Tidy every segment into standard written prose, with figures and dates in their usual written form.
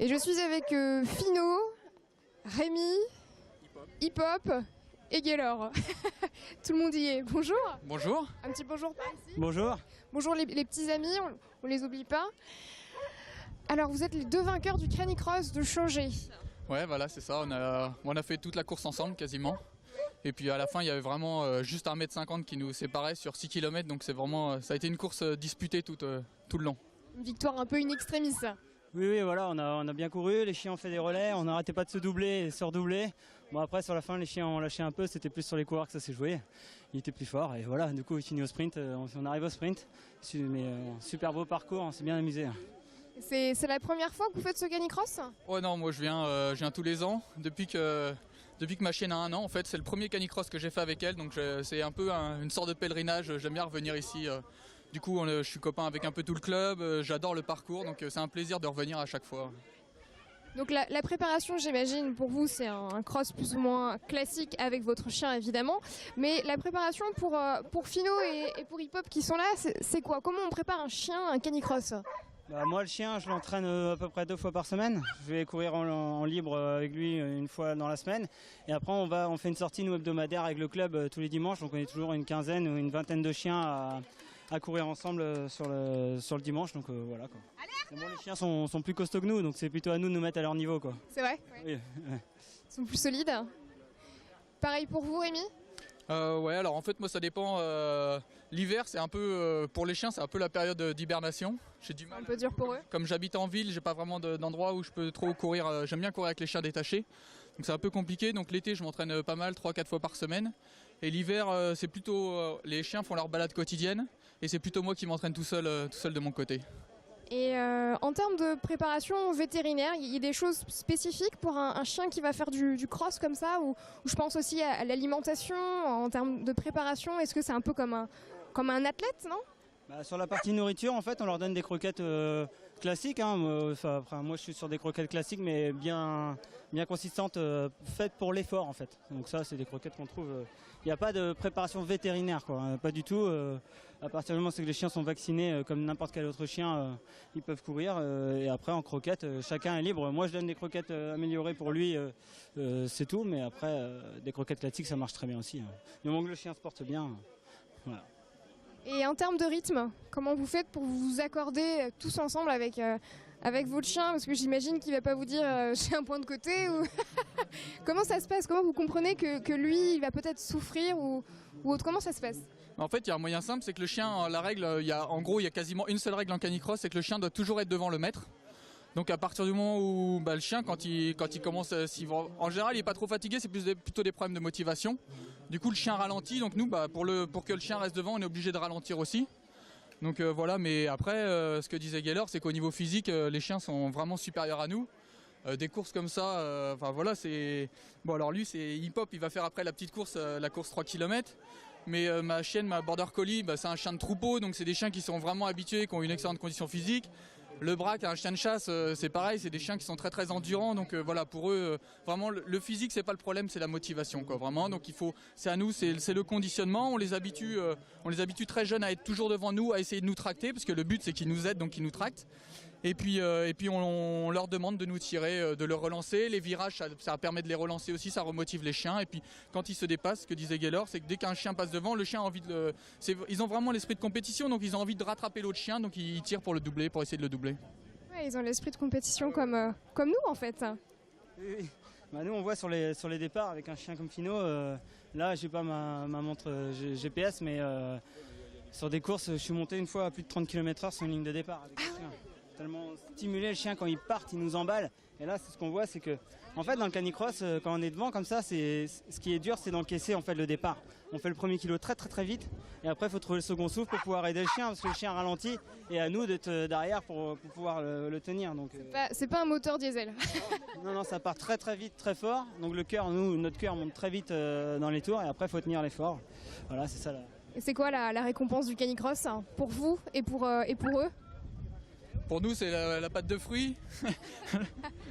Et je suis avec Fino, Rémi, Hip Hop et Gaylor. Tout le monde y est. Bonjour. Bonjour. Un petit bonjour par ici. Bonjour. Bonjour les petits amis, on les oublie pas. Alors vous êtes les deux vainqueurs du Canicross de Changé. Ouais, voilà, c'est ça. On a fait toute la course ensemble quasiment. Et puis à la fin, il y avait vraiment juste 1,50 m qui nous séparait sur 6 km. Donc c'est vraiment, ça a été une course disputée tout le long. Une victoire un peu in extremis, ça. Oui, voilà, on a bien couru, les chiens ont fait des relais, on n'arrêtait pas de se doubler et se redoubler. Bon, après, sur la fin, les chiens ont lâché un peu, c'était plus sur les coureurs que ça s'est joué. Ils étaient plus forts et voilà, du coup, il finit au sprint, on arrive au sprint. Mais super beau parcours, on s'est bien amusé. C'est la première fois que vous faites ce Canicross ? Ouais, non, moi je viens tous les ans. Depuis que ma chienne a 1 an, en fait, c'est le premier Canicross que j'ai fait avec elle. Donc c'est un peu une sorte de pèlerinage, j'aime bien revenir ici. Du coup, je suis copain avec un peu tout le club, j'adore le parcours, donc c'est un plaisir de revenir à chaque fois. Donc la préparation, j'imagine, pour vous, c'est un cross plus ou moins classique avec votre chien, évidemment. Mais la préparation pour Fino et pour Hip Hop qui sont là, c'est quoi ? Comment on prépare un chien, un Canicross ? Moi, le chien, je l'entraîne à peu près 2 fois par semaine. Je vais courir en libre avec lui 1 fois dans la semaine. Et après, on fait une sortie nous hebdomadaire avec le club tous les dimanches. Donc on est toujours une quinzaine ou une vingtaine de chiens à courir ensemble sur le dimanche. Donc voilà quoi. Bon, les chiens sont plus costauds que nous, donc c'est plutôt à nous de nous mettre à leur niveau quoi. C'est vrai ? Oui. Ils sont plus solides. Pareil pour vous, Rémi ? Ouais, alors en fait, moi ça dépend. L'hiver, c'est un peu pour les chiens, c'est un peu la période d'hibernation. J'ai du mal. Un peu dur pour eux. Comme j'habite en ville, j'ai pas vraiment d'endroit où je peux trop courir. J'aime bien courir avec les chiens détachés, donc c'est un peu compliqué. Donc l'été, je m'entraîne pas mal, 3-4 fois par semaine. Et l'hiver, c'est plutôt les chiens font leur balade quotidienne, et c'est plutôt moi qui m'entraîne tout seul de mon côté. Et en termes de préparation vétérinaire, il y a des choses spécifiques pour un chien qui va faire du cross comme ça, ou je pense aussi à l'alimentation en termes de préparation. Est-ce que c'est un peu comme un athlète, non ? Sur la partie nourriture, en fait, on leur donne des croquettes classiques. Après, moi, je suis sur des croquettes classiques, mais bien consistantes, faites pour l'effort, en fait. Donc ça, c'est des croquettes qu'on trouve. Il n'y a pas de préparation vétérinaire, quoi. Pas du tout. À partir du moment où les chiens sont vaccinés, comme n'importe quel autre chien, ils peuvent courir. Et après, en croquettes, chacun est libre. Moi, je donne des croquettes améliorées pour lui, c'est tout. Mais après, des croquettes classiques, ça marche très bien aussi. Du moment que le chien se porte bien, voilà. Et en termes de rythme, comment vous faites pour vous accorder tous ensemble avec votre chien ? Parce que j'imagine qu'il ne va pas vous dire j'ai un point de côté. Ou comment ça se passe ? Comment vous comprenez que lui, il va peut-être souffrir ou autre ? Comment ça se passe ? En fait, il y a un moyen simple, c'est que le chien, la règle, il y a quasiment une seule règle en canicross, c'est que le chien doit toujours être devant le maître. Donc à partir du moment où le chien, quand il commence, en général il est pas trop fatigué, c'est plutôt des problèmes de motivation. Du coup le chien ralentit, donc nous pour que le chien reste devant, on est obligé de ralentir aussi. Donc voilà, mais après ce que disait Gaylor, c'est qu'au niveau physique, les chiens sont vraiment supérieurs à nous. Des courses comme ça, voilà, c'est bon. Alors lui c'est Hip Hop, il va faire après la petite course, la course 3 km. Mais ma chienne, ma border collie, c'est un chien de troupeau, donc c'est des chiens qui sont vraiment habitués, qui ont une excellente condition physique. Le braque, un chien de chasse, c'est pareil, c'est des chiens qui sont très très endurants, donc voilà, pour eux, vraiment le physique c'est pas le problème, c'est la motivation quoi, vraiment. Donc c'est à nous, c'est le conditionnement, on les habitue très jeunes à être toujours devant nous, à essayer de nous tracter, parce que le but c'est qu'ils nous aident, donc qu'ils nous tractent. Et puis on leur demande de nous tirer, de leur relancer. Les virages, ça permet de les relancer aussi, ça remotive les chiens. Et puis quand ils se dépassent, ce que disait Gaylor, c'est que dès qu'un chien passe devant, le chien a envie ils ont vraiment l'esprit de compétition, donc ils ont envie de rattraper l'autre chien, donc ils tirent pour le doubler, pour essayer de le doubler. Ouais, ils ont l'esprit de compétition comme nous en fait. Oui. Nous on voit sur les départs avec un chien comme Fino, là j'ai pas ma montre GPS, mais sur des courses, je suis monté une fois à plus de 30 km/h sur une ligne de départ avec le chien. Tellement stimuler le chien, quand il part, il nous emballe. Et là, c'est ce qu'on voit, c'est que, en fait, dans le canicross, quand on est devant comme ça, ce qui est dur, c'est d'encaisser en fait le départ. On fait le premier kilo très très très vite, et après, il faut trouver le second souffle pour pouvoir aider le chien, parce que le chien ralentit, et à nous d'être derrière pour pouvoir le tenir. Donc, c'est pas un moteur diesel. Non, ça part très très vite, très fort. Donc notre cœur monte très vite dans les tours, et après, il faut tenir l'effort. Voilà, c'est ça là. Et c'est quoi la récompense du canicross pour vous et pour eux ? Pour nous, c'est la pâte de fruits,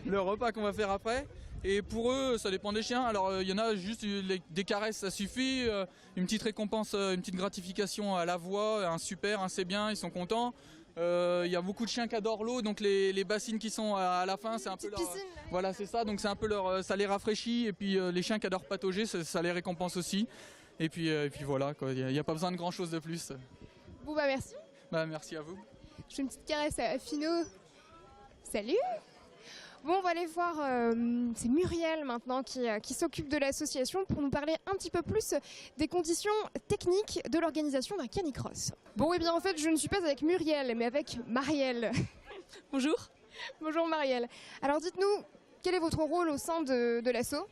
le repas qu'on va faire après. Et pour eux, ça dépend des chiens. Alors, il y en a juste des caresses, ça suffit. Une petite récompense, une petite gratification à la voix, un super, un c'est bien, ils sont contents. Il y a beaucoup de chiens qui adorent l'eau, donc les bassines qui sont à la fin, c'est un peu Petite leur... piscine. Voilà, c'est ça, donc c'est un peu leur, ça les rafraîchit, et puis les chiens qui adorent patauger, ça les récompense aussi. Et puis voilà, quoi. Il n'y a pas besoin de grand chose de plus. Bon bah merci. Bah, merci à vous. Je fais une petite caresse à Fino. Salut. Bon, on va aller voir, c'est Muriel maintenant qui s'occupe de l'association pour nous parler un petit peu plus des conditions techniques de l'organisation d'un canicross. Bon, et bien en fait, je ne suis pas avec Muriel, mais avec Marielle. Bonjour. Bonjour Marielle. Alors dites-nous, quel est votre rôle au sein de l'asso?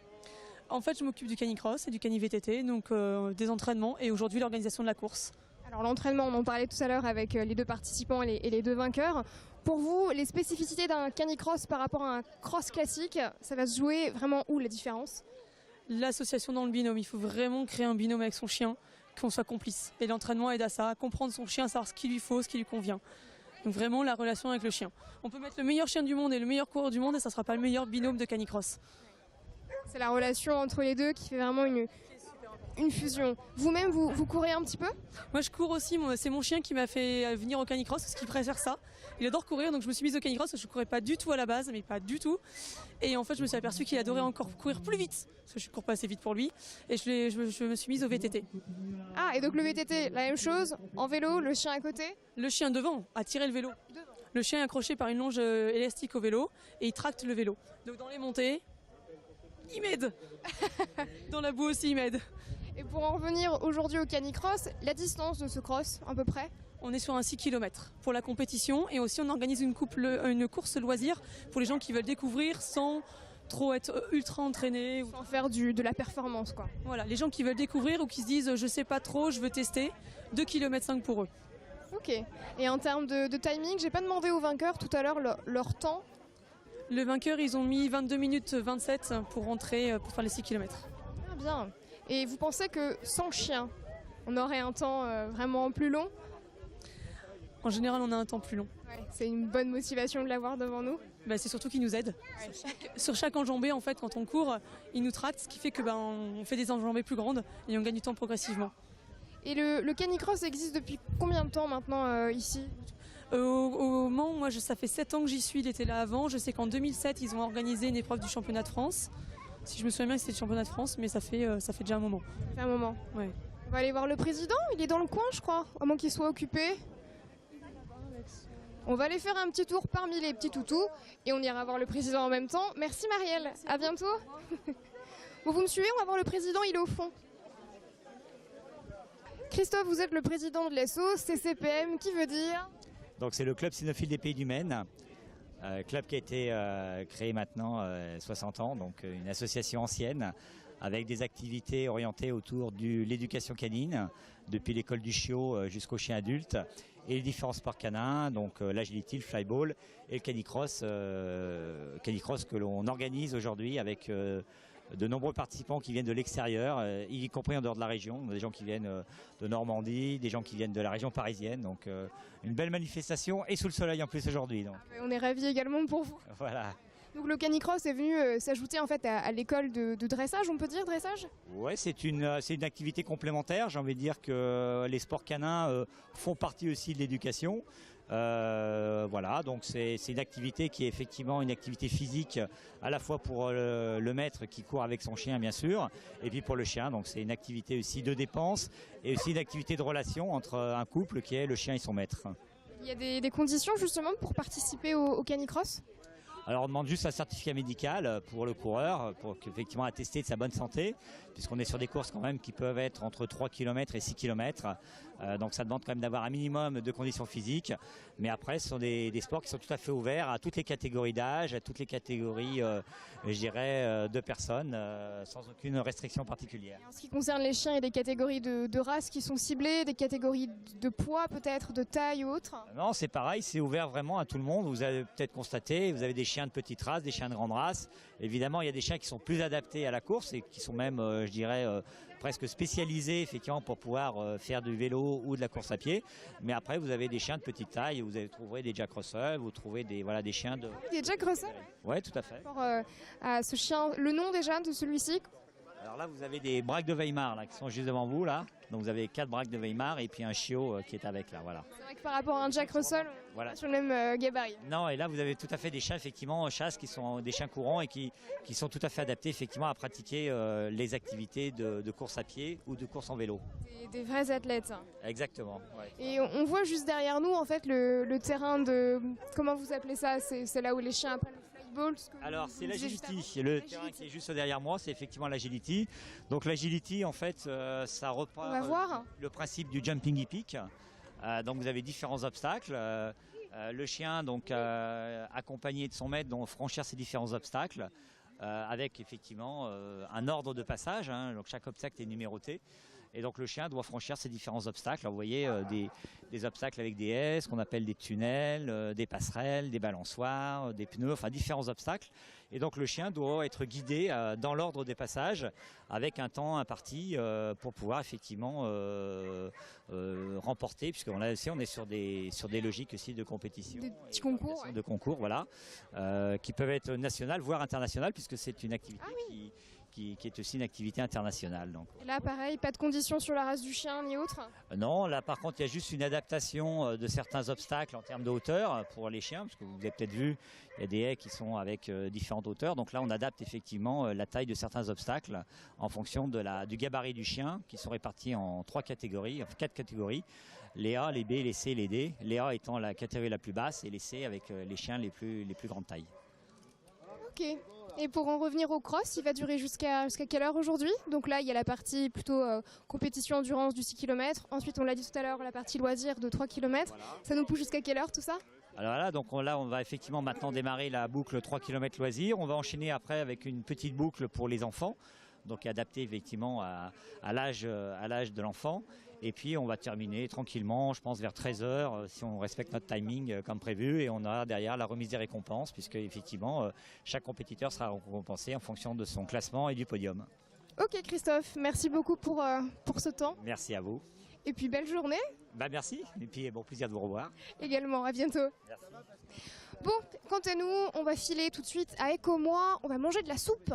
En fait, je m'occupe du canicross et du cani-VTT, donc des entraînements et aujourd'hui l'organisation de la course. Alors l'entraînement, on en parlait tout à l'heure avec les deux participants et les deux vainqueurs. Pour vous, les spécificités d'un canicross par rapport à un cross classique, ça va se jouer vraiment où la différence? L'association dans le binôme, il faut vraiment créer un binôme avec son chien, qu'on soit complice. Et l'entraînement aide à ça, à comprendre son chien, à savoir ce qu'il lui faut, ce qui lui convient. Donc vraiment la relation avec le chien. On peut mettre le meilleur chien du monde et le meilleur coureur du monde et ça ne sera pas le meilleur binôme de canicross. C'est la relation entre les deux qui fait vraiment une fusion. Vous-même, vous courez un petit peu? Moi je cours aussi, c'est mon chien qui m'a fait venir au canicross parce qu'il préfère ça. Il adore courir, donc je me suis mise au canicross, je ne courais pas du tout à la base, mais pas du tout. Et en fait je me suis aperçue qu'il adorait encore courir plus vite, parce que je ne cours pas assez vite pour lui. Et je me suis mise au VTT. Ah, et donc le VTT, la même chose, en vélo, le chien à côté? Le chien devant a tiré le vélo. Le chien est accroché par une longe élastique au vélo et il tracte le vélo. Donc dans les montées, il m'aide. Dans la boue aussi, il m'aide. Et pour en revenir aujourd'hui au canicross, la distance de ce cross, à peu près? On est sur un 6 km pour la compétition et aussi on organise une course loisir pour les gens qui veulent découvrir sans trop être ultra entraînés. Sans faire de la performance, quoi. Voilà, les gens qui veulent découvrir ou qui se disent je sais pas trop, je veux tester, 2,5 km pour eux. Ok. Et en termes de timing, j'ai pas demandé aux vainqueurs tout à l'heure leur temps. Le vainqueur, ils ont mis 22 minutes 27 pour rentrer, pour faire les 6 km. Ah, bien. Et vous pensez que sans chien, on aurait un temps vraiment plus long? En général, on a un temps plus long. Ouais, c'est une bonne motivation de l'avoir devant nous. Bah, c'est surtout qu'il nous aide. Ouais. Sur chaque enjambée, en fait, quand on court, il nous tracte, ce qui fait que on fait des enjambées plus grandes et on gagne du temps progressivement. Et le canicross existe depuis combien de temps maintenant ici? Au Mans, moi, ça fait 7 ans que j'y suis, il était là avant. Je sais qu'en 2007, ils ont organisé une épreuve du championnat de France. Si je me souviens bien, c'était le championnat de France, mais ça fait déjà un moment. Ça fait un moment. Ouais. On va aller voir le président, il est dans le coin, je crois, à moins qu'il soit occupé. On va aller faire un petit tour parmi les petits toutous et on ira voir le président en même temps. Merci Marielle, merci. À bientôt. Bon, vous me suivez, on va voir le président, il est au fond. Christophe, vous êtes le président de l'ASSO, CCPM, qui veut dire? Donc c'est le club cynophile des Pays du Maine, club qui a été créé maintenant 60 ans, donc une association ancienne avec des activités orientées autour de l'éducation canine, depuis l'école du chiot jusqu'au chien adulte, et les différents sports canins, donc l'agility, le flyball et le canicross, canicross que l'on organise aujourd'hui avec de nombreux participants qui viennent de l'extérieur, y compris en dehors de la région, des gens qui viennent de Normandie, des gens qui viennent de la région parisienne, donc une belle manifestation et sous le soleil en plus aujourd'hui. On est ravis également pour vous. Voilà. Donc le canicross est venu s'ajouter en fait à l'école de dressage, on peut dire dressage? Ouais, c'est une activité complémentaire. J'ai envie de dire que les sports canins font partie aussi de l'éducation. Voilà, donc c'est une activité qui est effectivement une activité physique à la fois pour le maître qui court avec son chien bien sûr, et puis pour le chien. Donc c'est une activité aussi de dépense et aussi une activité de relation entre un couple qui est le chien et son maître. Il y a des conditions justement pour participer au canicross? Alors on demande juste un certificat médical pour le coureur, pour effectivement attester de sa bonne santé, puisqu'on est sur des courses quand même qui peuvent être entre 3 km et 6 km. Donc ça demande quand même d'avoir un minimum de conditions physiques. Mais après, ce sont des sports qui sont tout à fait ouverts à toutes les catégories d'âge, à toutes les catégories, je dirais, de personnes, sans aucune restriction particulière. En ce qui concerne les chiens, il y a des catégories de races qui sont ciblées, des catégories de poids peut-être, de taille ou autre? Non, c'est pareil, c'est ouvert vraiment à tout le monde. Vous avez peut-être constaté, vous avez des chiens de petite race, des chiens de grande race. Évidemment, il y a des chiens qui sont plus adaptés à la course et qui sont même, je dirais, presque spécialisés effectivement pour pouvoir faire du vélo ou de la course à pied. Mais après, vous avez des chiens de petite taille, vous trouverez des Jack Russell, vous trouvez des chiens de... Des Jack Russell? Ouais, tout à fait. À ce chien, le nom déjà de celui-ci? Alors là, vous avez des braques de Weimar là, qui sont juste devant vous là. Donc vous avez 4 braques de Weimar et puis un chiot qui est avec là, voilà. C'est vrai que par rapport à un Jack Russell, on Voilà. est sur le même gabarit. Non, et là vous avez tout à fait des chiens effectivement en chasse qui sont des chiens courants et qui sont tout à fait adaptés effectivement à pratiquer les activités de course à pied ou de course en vélo. Des vrais athlètes. Exactement. Ouais. Et on voit juste derrière nous en fait le terrain de... Comment vous appelez ça? C'est là où les chiens apprennent le flyball. Alors c'est l'agility, le terrain qui est juste derrière moi, c'est effectivement l'agility. Donc l'agility en fait ça reprend On va voir. le principe du jumping hippique. Donc vous avez différents obstacles. Le chien donc accompagné de son maître donc franchir ces différents obstacles avec effectivement un ordre de passage. Hein, donc chaque obstacle est numéroté. Et donc le chien doit franchir ces différents obstacles. Alors, vous voyez des obstacles avec des haies, ce qu'on appelle des tunnels, des passerelles, des balançoires, des pneus, enfin différents obstacles. Et donc le chien doit être guidé dans l'ordre des passages avec un temps imparti pour pouvoir effectivement remporter, puisqu'on on est sur des logiques aussi de compétition. Des petits concours. Ouais. De concours, voilà, qui peuvent être nationales, voire internationales, puisque c'est une activité qui est aussi une activité internationale. Donc. Et là, pareil, pas de conditions sur la race du chien ni autre. Non, là par contre, il y a juste une adaptation de certains obstacles en termes de hauteur pour les chiens, parce que vous avez peut-être vu, il y a des haies qui sont avec différentes hauteurs. Donc là, on adapte effectivement la taille de certains obstacles en fonction du gabarit du chien, qui sont répartis en 4 catégories. Les A, les B, les C, les D. Les A étant la catégorie la plus basse et les C avec les chiens les plus grandes tailles. Ok. Et pour en revenir au cross, il va durer jusqu'à quelle heure aujourd'hui? Donc là, il y a la partie plutôt compétition endurance du 6 km. Ensuite, on l'a dit tout à l'heure, la partie loisir de 3 km. Voilà. Ça nous pousse jusqu'à quelle heure tout ça? Alors là, donc on va effectivement maintenant démarrer la boucle 3 km loisir. On va enchaîner après avec une petite boucle pour les enfants, donc adaptée effectivement à l'âge de l'enfant. Et puis on va terminer tranquillement, je pense vers 13h, si on respecte notre timing comme prévu. Et on a derrière la remise des récompenses, puisque effectivement chaque compétiteur sera récompensé en fonction de son classement et du podium. Ok Christophe, merci beaucoup pour ce temps. Merci à vous. Et puis belle journée. Merci, et puis bon plaisir de vous revoir. Également, à bientôt. Merci. Bon, quant à nous, on va filer tout de suite à Ecomois, on va manger de la soupe.